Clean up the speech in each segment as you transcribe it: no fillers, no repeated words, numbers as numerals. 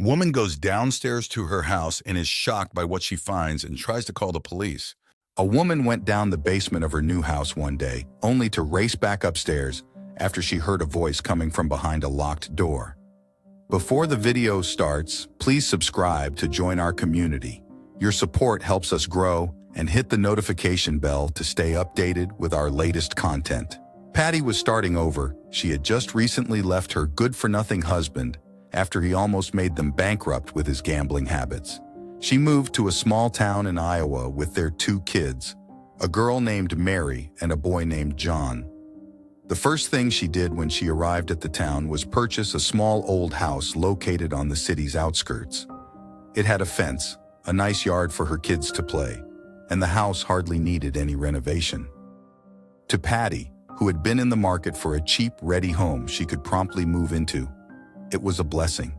Woman goes downstairs to her house and is shocked by what she finds and tries to call the police. A woman went down the basement of her new house one day, only to race back upstairs after she heard a voice coming from behind a locked door. Before the video starts, please subscribe to join our community. Your support helps us grow, and hit the notification bell to stay updated with our latest content. Patty was starting over. She had just recently left her good-for-nothing husband after he almost made them bankrupt with his gambling habits. She moved to a small town in Iowa with their 2 kids, a girl named Mary and a boy named John. The first thing she did when she arrived at the town was purchase a small old house located on the city's outskirts. It had a fence, a nice yard for her kids to play, and the house hardly needed any renovation. To Patty, who had been in the market for a cheap, ready home she could promptly move into, it was a blessing.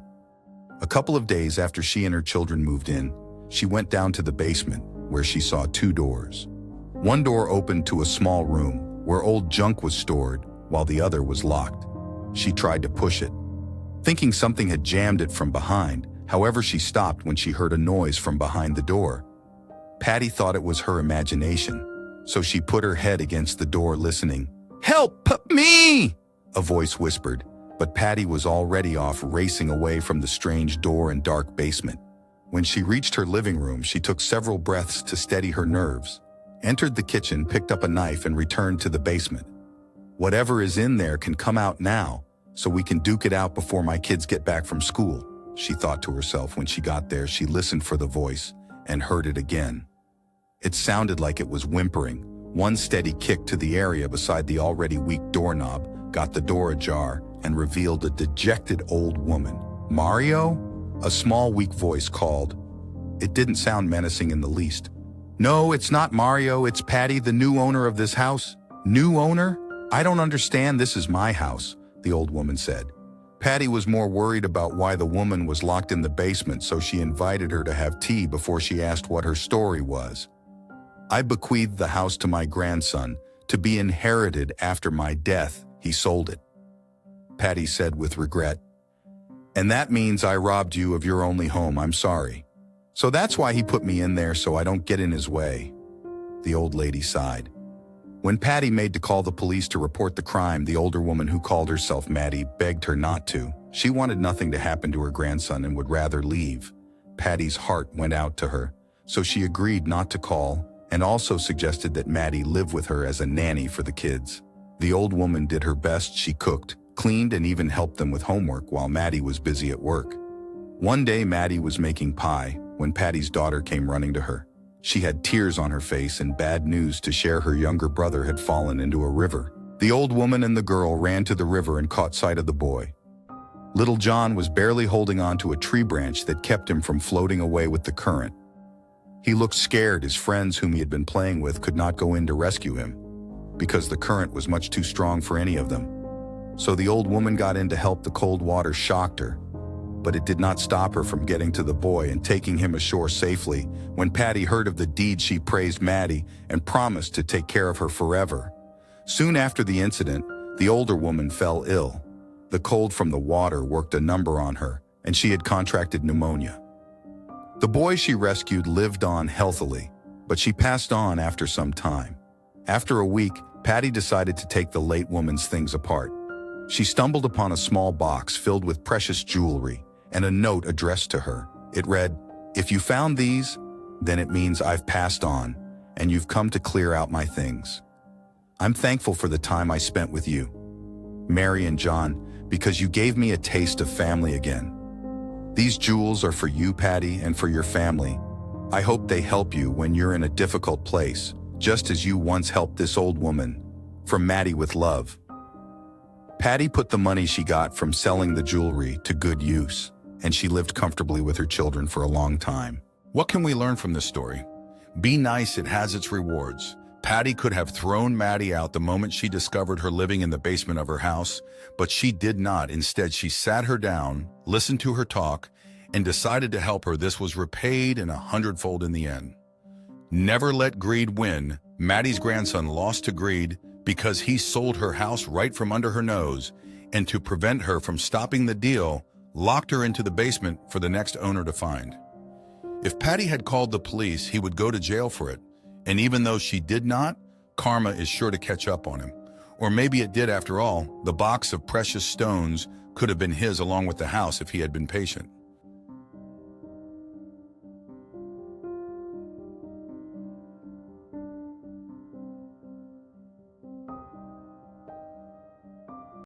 A couple of days after she and her children moved in, she went down to the basement, where she saw 2 doors. One door opened to a small room, where old junk was stored, while the other was locked. She tried to push it, thinking something had jammed it from behind. However, she stopped when she heard a noise from behind the door. Patty thought it was her imagination, so she put her head against the door listening. "Help me!" a voice whispered, but Patty was already off racing away from the strange door and dark basement. When she reached her living room, she took several breaths to steady her nerves, entered the kitchen, picked up a knife, and returned to the basement. "Whatever is in there can come out now, so we can duke it out before my kids get back from school," she thought to herself. When she got there, she listened for the voice and heard it again. It sounded like it was whimpering. One steady kick to the area beside the already weak doorknob got the door ajar and revealed a dejected old woman. "Mario?" a small, weak voice called. It didn't sound menacing in the least. "No, it's not Mario, it's Patty, the new owner of this house." "New owner? I don't understand, this is my house," the old woman said. Patty was more worried about why the woman was locked in the basement, so she invited her to have tea before she asked what her story was. "I bequeathed the house to my grandson, to be inherited after my death. He sold it," Patty said with regret. "And that means I robbed you of your only home. I'm sorry. So that's why he put me in there, so I don't get in his way," the old lady sighed. When Patty made to call the police to report the crime, the older woman, who called herself Maddie, begged her not to. She wanted nothing to happen to her grandson and would rather leave. Patty's heart went out to her, so she agreed not to call, and also suggested that Maddie live with her as a nanny for the kids. The old woman did her best. She cooked, cleaned, and even helped them with homework while Maddie was busy at work. One day, Maddie was making pie when Patty's daughter came running to her. She had tears on her face and bad news to share. Her younger brother had fallen into a river. The old woman and the girl ran to the river and caught sight of the boy. Little John was barely holding on to a tree branch that kept him from floating away with the current. He looked scared. His friends, whom he had been playing with, could not go in to rescue him because the current was much too strong for any of them. So the old woman got in to help. The cold water shocked her, but it did not stop her from getting to the boy and taking him ashore safely. When Patty heard of the deed, she praised Maddie and promised to take care of her forever. Soon after the incident, the older woman fell ill. The cold from the water worked a number on her, and she had contracted pneumonia. The boy she rescued lived on healthily, but she passed on after some time. After a week, Patty decided to take the late woman's things apart. She stumbled upon a small box filled with precious jewelry and a note addressed to her. It read, "If you found these, then it means I've passed on, and you've come to clear out my things. I'm thankful for the time I spent with you, Mary and John, because you gave me a taste of family again. These jewels are for you, Patty, and for your family. I hope they help you when you're in a difficult place, just as you once helped this old woman. From Maddie with love." Patty put the money she got from selling the jewelry to good use, and she lived comfortably with her children for a long time. What can we learn from this story? Be nice, it has its rewards. Patty could have thrown Maddie out the moment she discovered her living in the basement of her house, but she did not. Instead, she sat her down, listened to her talk, and decided to help her. This was repaid in 100-fold in the end. Never let greed win. Maddie's grandson lost to greed because he sold her house right from under her nose, and to prevent her from stopping the deal, locked her into the basement for the next owner to find. If Patty had called the police, he would go to jail for it. And even though she did not, karma is sure to catch up on him. Or maybe it did after all. The box of precious stones could have been his along with the house if he had been patient.